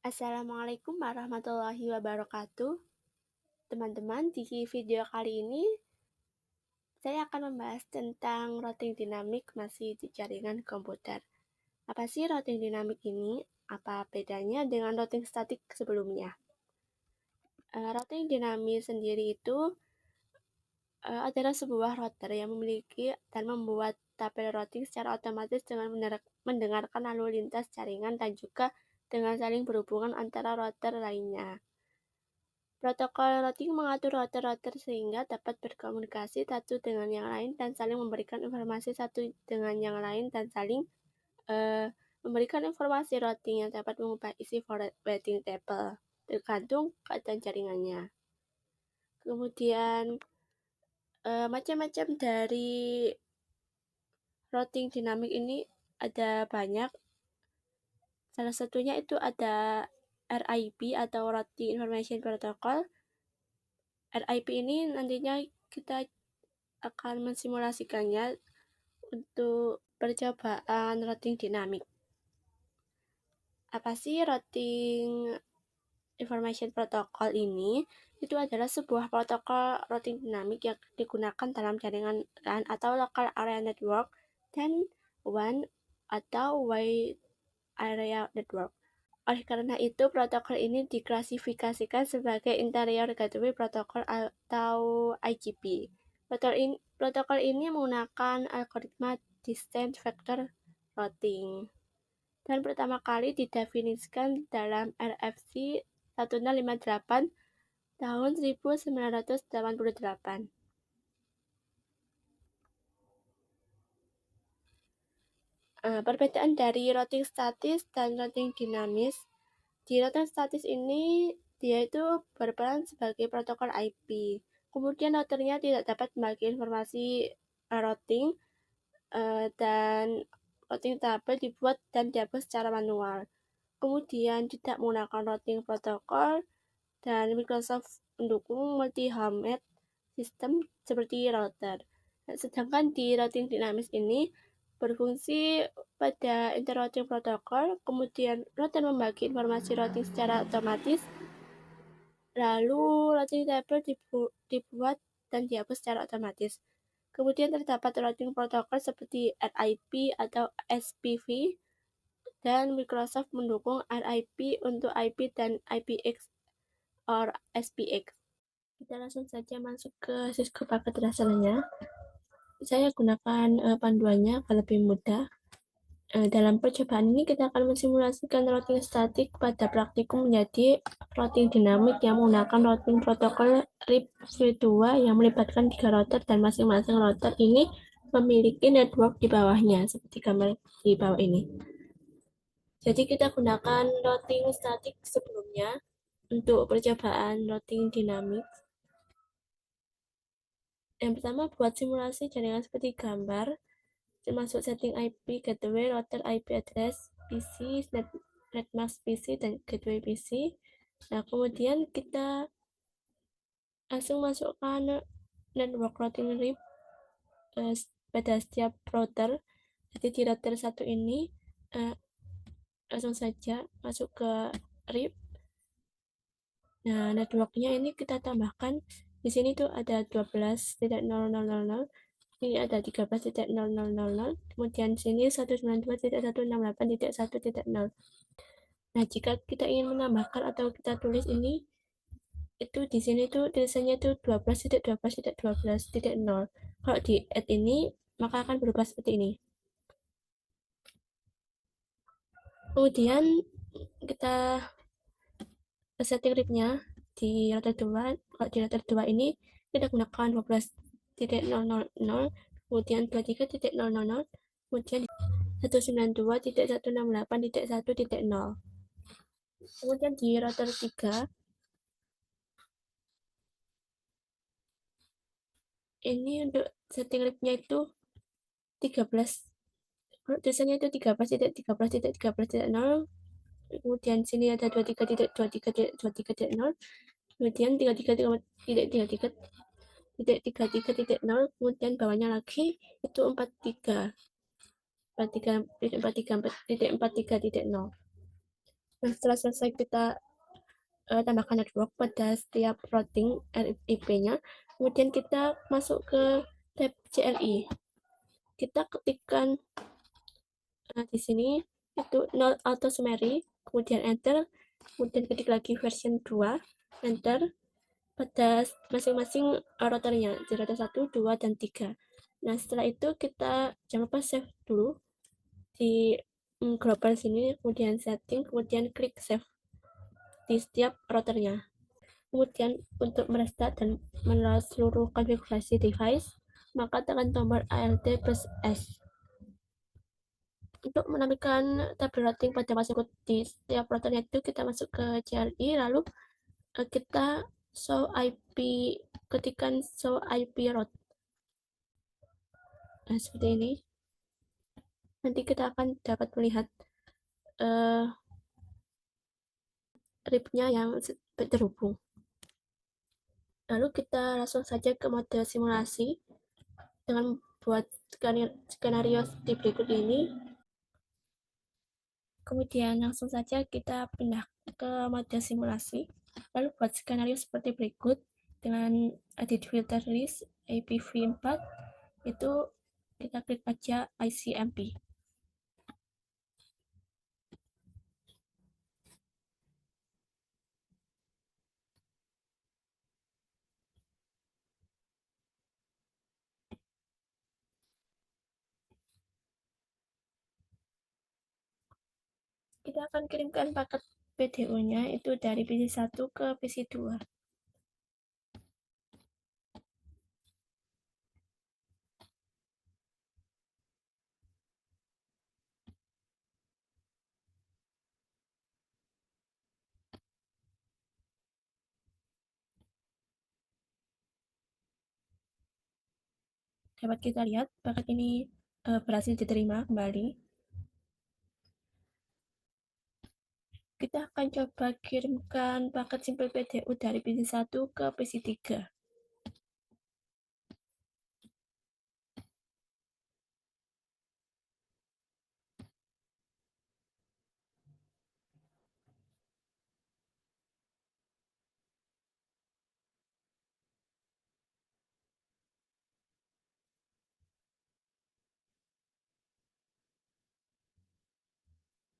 Assalamualaikum warahmatullahi wabarakatuh. Teman-teman, di video kali ini saya akan membahas tentang routing dinamik masih di jaringan komputer. Apa sih routing dinamik ini? Apa bedanya dengan routing statik sebelumnya? Routing dinamik sendiri itu adalah sebuah router yang memiliki dan membuat tabel routing secara otomatis dengan mendengarkan lalu lintas jaringan dan juga dengan saling berhubungan antara router lainnya. Protokol routing mengatur router-router sehingga dapat berkomunikasi satu dengan yang lain dan saling memberikan informasi satu dengan yang lain dan saling memberikan informasi routing yang dapat mengubah isi forwarding table tergantung keadaan jaringannya. Kemudian macam-macam dari routing dinamik ini ada banyak. Salah satunya itu ada RIP atau Routing Information Protocol. RIP ini nantinya kita akan mensimulasikannya untuk percobaan routing dinamik. Apa sih routing information protocol ini? Itu adalah sebuah protokol routing dinamik yang digunakan dalam jaringan LAN atau local area network dan WAN atau wide area network. Oleh karena itu, protokol ini diklasifikasikan sebagai Interior Gateway Protocol atau IGP. Protokol ini menggunakan algoritma Distance Vector Routing dan pertama kali didefinisikan dalam RFC 1658 tahun 1988. Perbedaan dari routing statis dan routing dinamis. Di routing statis ini, dia itu berperan sebagai protokol IP. Kemudian routernya tidak dapat membagi informasi routing dan routing tabel dibuat dan dihapus secara manual. Kemudian tidak menggunakan routing protokol dan Microsoft mendukung multi-homed sistem seperti router. Sedangkan di routing dinamis ini berfungsi pada interrouting protokol, kemudian router membagi informasi routing secara otomatis, lalu routing table dibuat dan dihapus secara otomatis. Kemudian terdapat routing protokol seperti RIP atau SPV, dan Microsoft mendukung RIP untuk IP dan IPX or SPX. Kita langsung saja masuk ke Cisco paket raselnya. Saya gunakan panduannya agar lebih mudah. Dalam percobaan ini kita akan mensimulasikan routing statik pada praktikum menjadi routing dinamik yang menggunakan routing protokol RIP V2 yang melibatkan 3 router dan masing-masing router ini memiliki network di bawahnya seperti gambar di bawah ini. Jadi kita gunakan routing statik sebelumnya untuk percobaan routing dinamik. Yang pertama, buat simulasi jaringan seperti gambar, termasuk setting IP, gateway, router IP address, PC, netmask PC, dan gateway PC. Nah, kemudian kita langsung masukkan network routing RIP pada setiap router. Jadi di router satu ini langsung saja masuk ke RIP. Nah, networknya ini kita tambahkan. Di sini tuh ada 12.0000, ini ada 13.0000, kemudian sini 192.168.1.0. Nah, jika kita ingin menambahkan atau kita tulis ini, itu di sini tuh tulisannya tuh 12.12.12.0. Kalau di add ini, maka akan berubah seperti ini. Kemudian kita setting RIP-nya di router 2. Kalau di router 2 ini kita gunakan 12.000, kemudian 23.000, kemudian 192.168.1.0. Kemudian di router 3 ini untuk setting RIP-nya itu 13, tulisannya itu 13.13.13.0, kemudian sini ada 23.23.23.0, kemudian 33.33.33.0, kemudian bawahnya lagi itu 43.43.43.0. Nah, setelah selesai kita tambahkan network pada setiap routing IP-nya, kemudian kita masuk ke tab CLI. Kita ketikkan di sini itu node auto summary, kemudian enter, kemudian ketik lagi version 2, enter pada masing-masing routernya 0.1, 2, dan 3. Nah, setelah itu kita jangan lupa save dulu di global sini, kemudian setting, kemudian klik save di setiap routernya. Kemudian untuk merestart dan menolak seluruh konfigurasi device, maka tekan tombol ALT plus S. Untuk menampilkan tabel routing pada masing di setiap routernya itu kita masuk ke CLI, lalu kita show IP, ketikan show IP route. Nah, seperti ini. Nanti kita akan dapat melihat RIP-nya yang terhubung. Lalu kita langsung saja ke mode simulasi dengan buat skenario di berikut ini. Kemudian langsung saja kita pindah ke mode simulasi. Lalu buat skenario seperti berikut dengan edit filter list IPv4, itu kita klik aja ICMP. Kita akan kirimkan paket PDU-nya itu dari PC1 ke PC2. Dapat kita lihat paket ini berhasil diterima kembali. Kita akan coba kirimkan paket simple PDU dari PC1 ke PC3.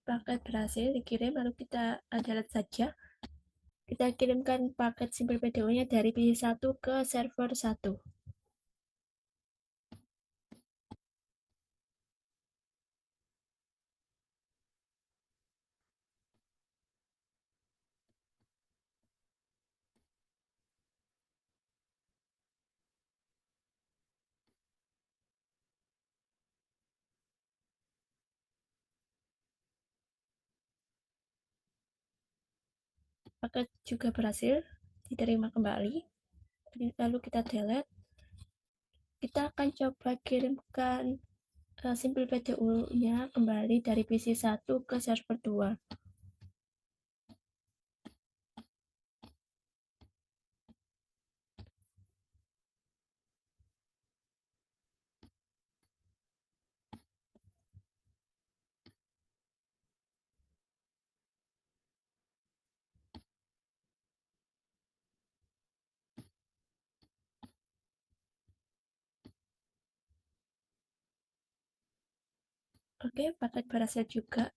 Paket berhasil dikirim, lalu kita lihat saja. Kita kirimkan paket simple PDU-nya dari PC1 ke server 1. Paket juga berhasil diterima kembali. Lalu kita delete. Kita akan coba kirimkan simple PDU-nya kembali dari PC1 ke server 2. Oke, paket berhasil juga.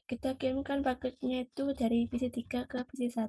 Kita kirimkan paketnya itu dari PC3 ke PC1.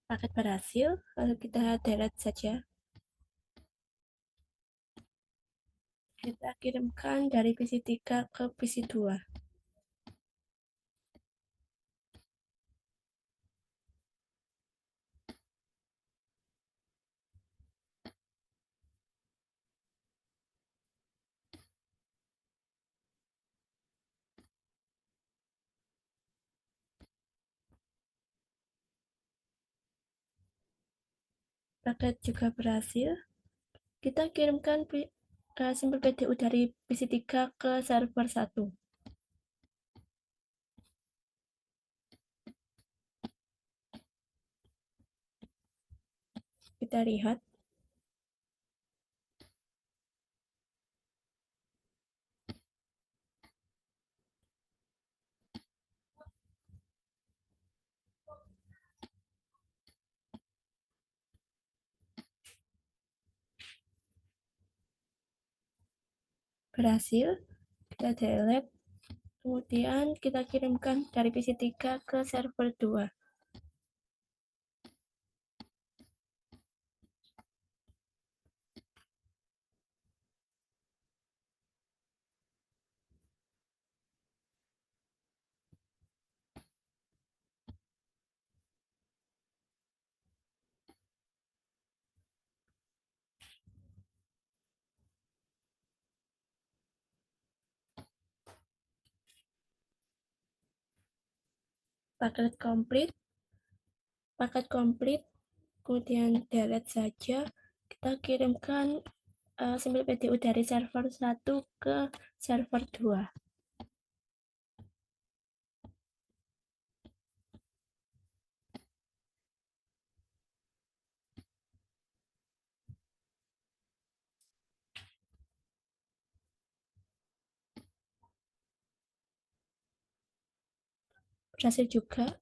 Paket berhasil, lalu kita delete saja. Kita kirimkan dari PC3 ke PC2. paket juga berhasil. Kita kirimkan sampel PDU dari PC3 ke server 1. Kita lihat. Berhasil. Kita delete. Kemudian kita kirimkan dari PC3 ke server 2. Paket komplit, kemudian delete saja. Kita kirimkan sampel PDU dari server 1 ke server 2. Berhasil juga.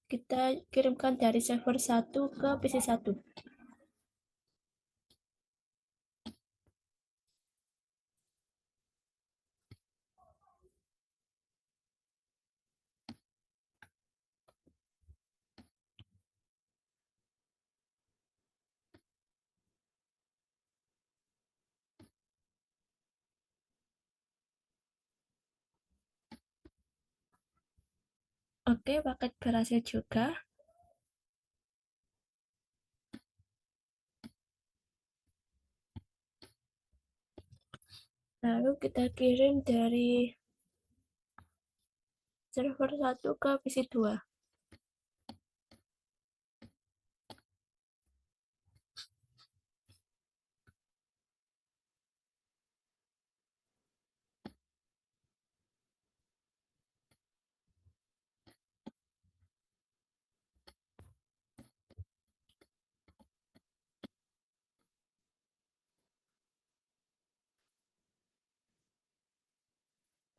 Kita kirimkan dari server 1 ke PC 1. Oke, paket berhasil juga. Lalu kita kirim dari server 1 ke PC 2.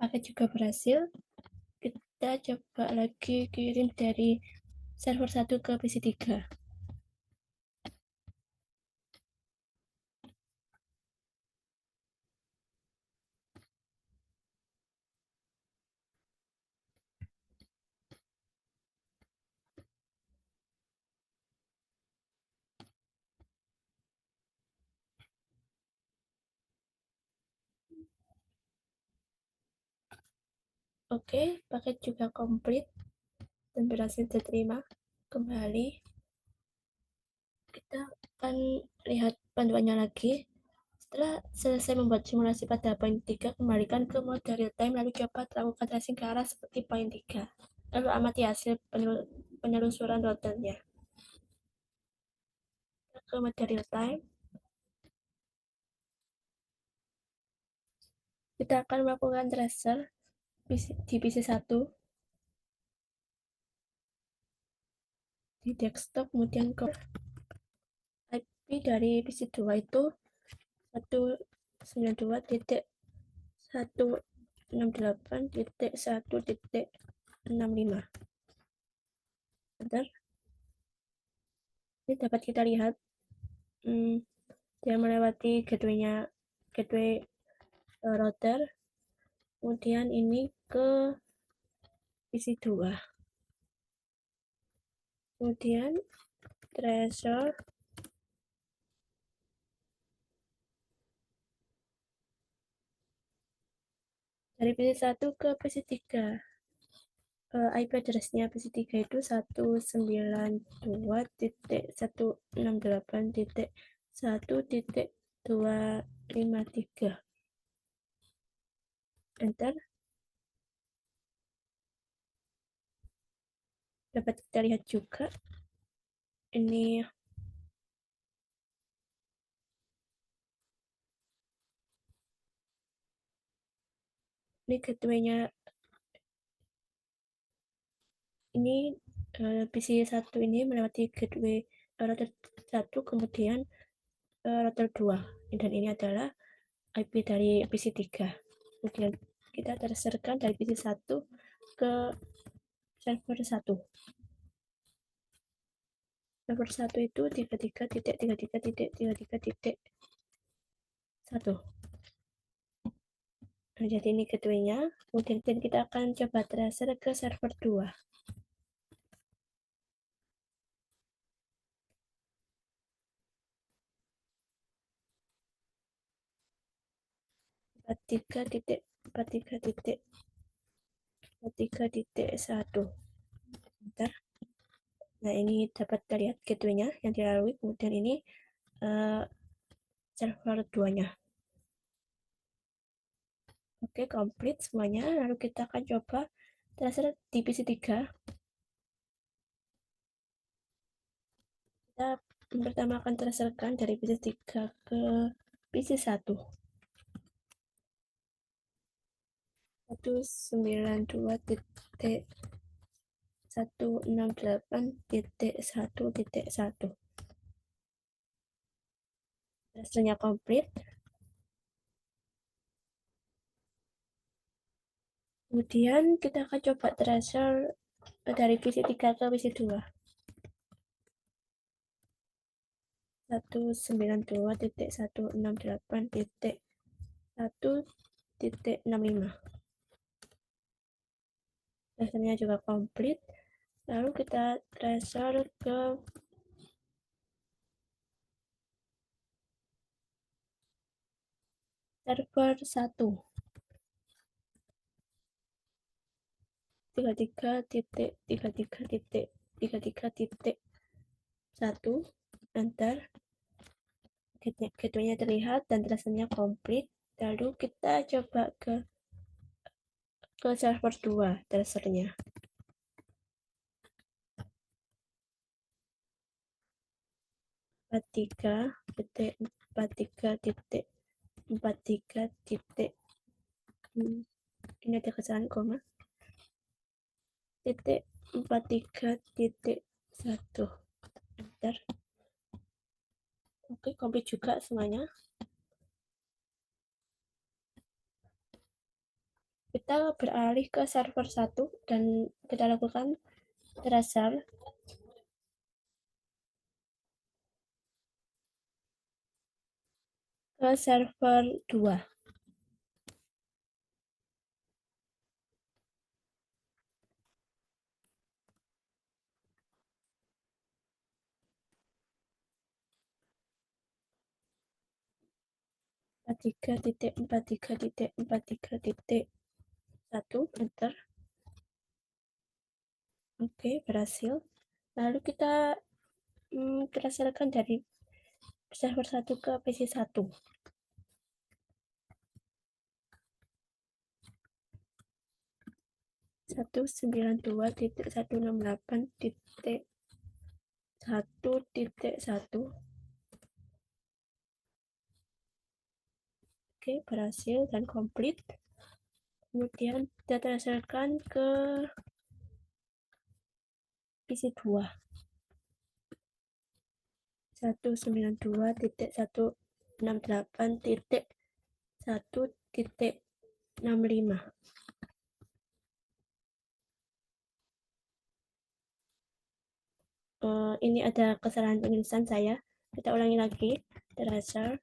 Paket juga berhasil. Kita coba lagi kirim dari server 1 ke PC 3. Oke, paket juga komplit dan berhasil diterima. Kembali, kita akan lihat panduannya lagi. Setelah selesai membuat simulasi pada poin 3, kembalikan ke mode real time lalu coba lakukan tracing ke arah seperti poin 3. Lalu amati hasil penelusuran routernya. Ke mode real time, kita akan melakukan tracer di PC1 di desktop, kemudian ke IP dari PC2 itu 192.168.1.65. Bentar, ini dapat kita lihat dia melewati gateway router, kemudian ini ke PC2, kemudian tracer dari PC1 ke PC3. IP address-nya PC3 itu 192.168.1.253. Enter. Dapat kita lihat juga ini Ini gateway-nya ini PC1 ini melewati gateway router 1, kemudian router 2, dan ini adalah IP dari PC3. Kemudian kita transferkan dari PC1 ke server 1. Server 1 itu 33.33.33.1. Nah, jadi ini gateway-nya. Kemudian kita akan coba transfer ke server 2. 43.43.43.1. Bentar. Nah, ini dapat terlihat gateway-nya yang dilalui. Kemudian ini server 2-nya. Oke, komplit semuanya. Lalu kita akan coba transfer di PC3. Kita pertama akan transferkan dari PC3 ke PC1. 192.168.1.1. Transfernya komplit. Kemudian kita akan coba transfer dari PC3 ke PC2. 192.168.1.1.65. Transfernya juga komplit. Lalu kita transfer ke server 1. 33.33.33.1. Enter. Gateway-nya terlihat dan transfernya komplit. Lalu kita coba ke server 2 transfernya. 43.43.43. Ini ada kesalahan koma. Titik 43.1. Enter. Oke, komplit juga semuanya. Kita beralih ke server 1 dan kita lakukan transfer ke server 2. 43.43.43.1. Enter. Oke, berhasil. Lalu kita transferkan dari server 1 ke PC1. 192.168.1.1. Oke, berhasil dan komplit. Kemudian kita transferkan ke PC2. 192.168.1.65. Ini ada kesalahan penulisan saya. Kita ulangi lagi. Transfer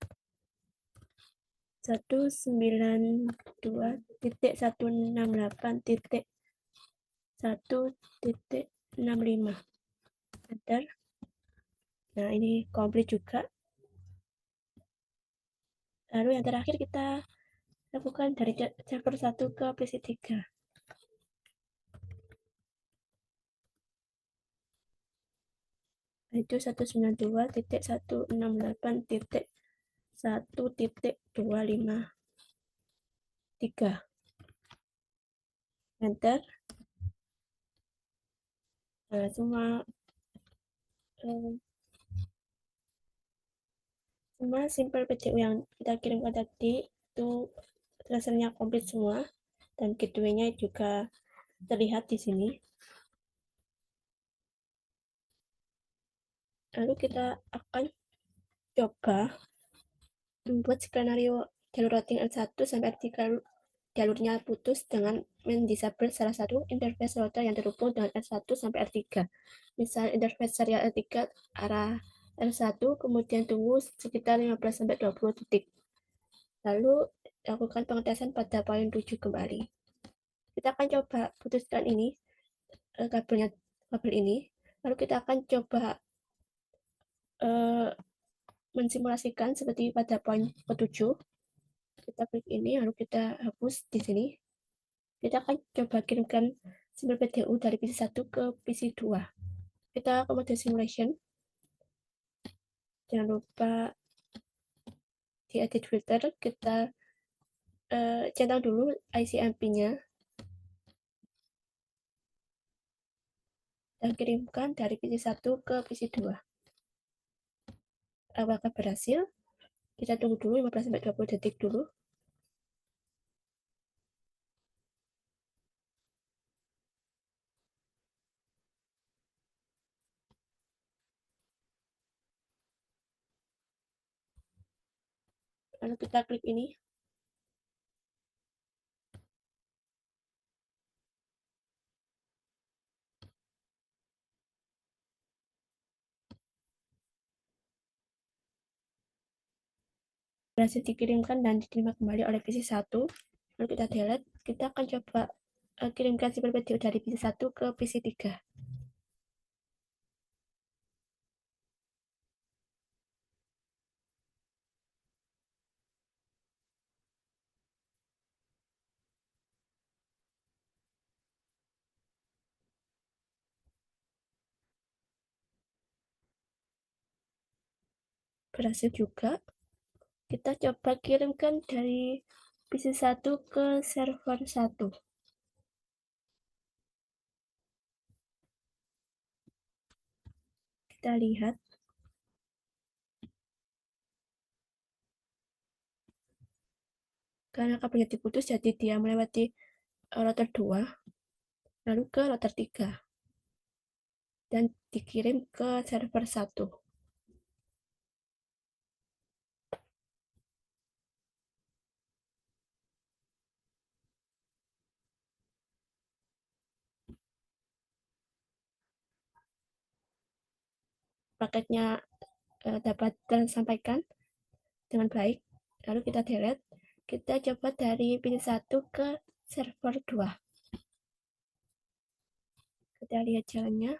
192.168.1.65. Enter. Nah, ini komplit juga. Lalu yang terakhir kita lakukan dari server 1 ke PC3. Itu 192.168.1.253. Enter. Nah, semua simple PCU yang kita kirimkan tadi itu transfernya komplit semua. dan gateway-nya juga terlihat di sini. Lalu kita akan coba membuat skenario jalur routing L1 sampai R3 jalurnya putus dengan mendisable salah satu interface router yang terhubung dengan R1 sampai R3. Misal interface serial R3 arah R1, kemudian tunggu sekitar 15-20 detik. Lalu lakukan pengetesan pada poin 7 kembali. Kita akan coba putuskan ini, kabel ini. Lalu kita akan coba mensimulasikan seperti pada poin ke-7. Kita klik ini, lalu kita hapus di sini. Kita akan coba kirimkan simbol PDU dari PC1 ke PC2. Kita ke mode simulation. Jangan lupa di edit filter, kita centang dulu ICMP-nya dan kirimkan dari PC1 ke PC2. Apakah berhasil? Kita tunggu dulu 15-20 detik dulu. Lalu kita klik ini. Berhasil dikirimkan dan diterima kembali oleh PC1. Lalu kita delete. Kita akan coba kirimkan simbol PDU dari PC1 ke PC3. Berhasil juga. Kita coba kirimkan dari PC1 ke server 1. Kita lihat. Karena kabelnya diputus, jadi dia melewati router 2, lalu ke router 3, dan dikirim ke server 1. Paketnya dapat tersampaikan dengan baik. Lalu kita delete. Kita coba dari PC1 ke server 2. Kita lihat jalannya.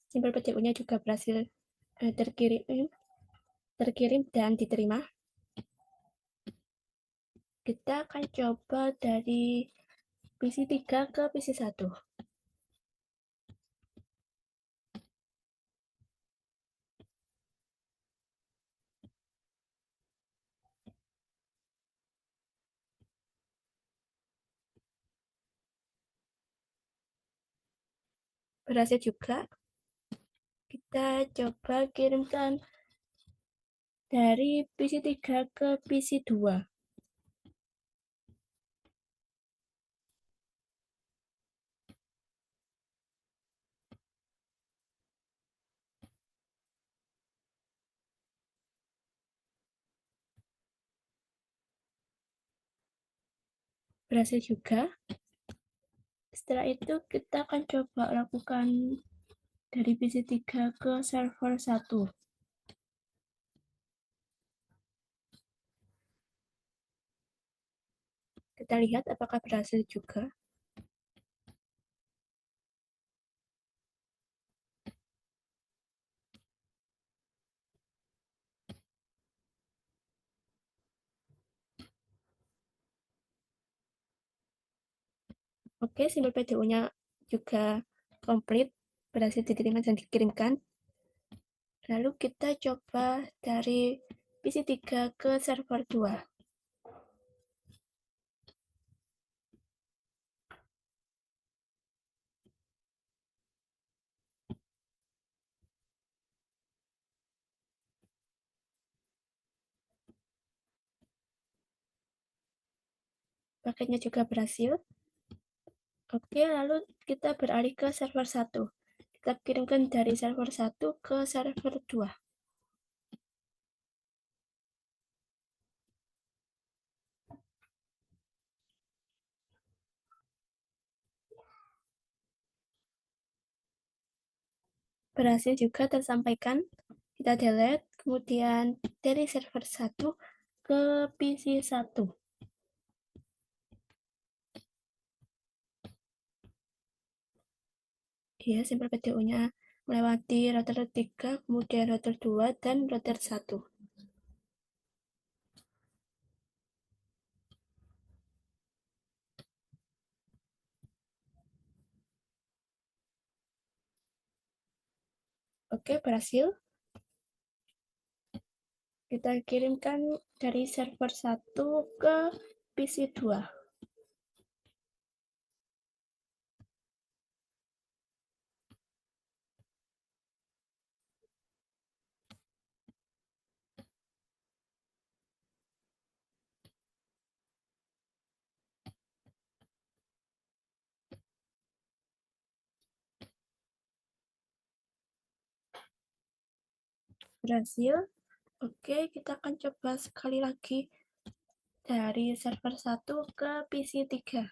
Simbol PDU-nya juga berhasil terkirim dan diterima. Kita akan coba dari PC3 ke PC1. Berhasil juga. Kita coba kirimkan dari PC3 ke PC2. Berhasil juga. Setelah itu kita akan coba lakukan dari PC3 ke server 1. Kita lihat apakah berhasil juga. Oke, simbol PDU-nya juga komplit, berhasil diterima dan dikirimkan. Lalu kita coba dari PC3 ke server 2. paketnya juga berhasil. Oke, lalu kita beralih ke server 1. Kita kirimkan dari server 1 ke server 2. Berhasil juga tersampaikan. Kita delete, kemudian dari server 1 ke PC 1. Ya, sampel PDU-nya melewati router 3, kemudian router 2, dan router 1. Oke, berhasil. Kita kirimkan dari server 1 ke PC 2. Berhasil. Oke, kita akan coba sekali lagi dari server 1 ke PC 3.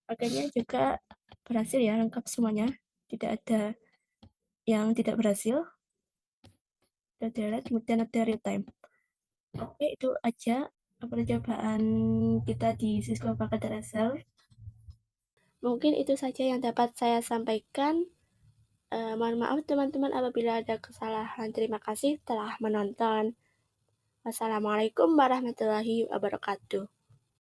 Paketnya juga berhasil ya, lengkap semuanya. Tidak ada yang tidak berhasil. Kita delete, kemudian ada real time. Oke, itu aja percobaan kita di Cisco Packet DSL. Mungkin itu saja yang dapat saya sampaikan. Mohon maaf teman-teman apabila ada kesalahan. Terima kasih telah menonton. Wassalamualaikum warahmatullahi wabarakatuh.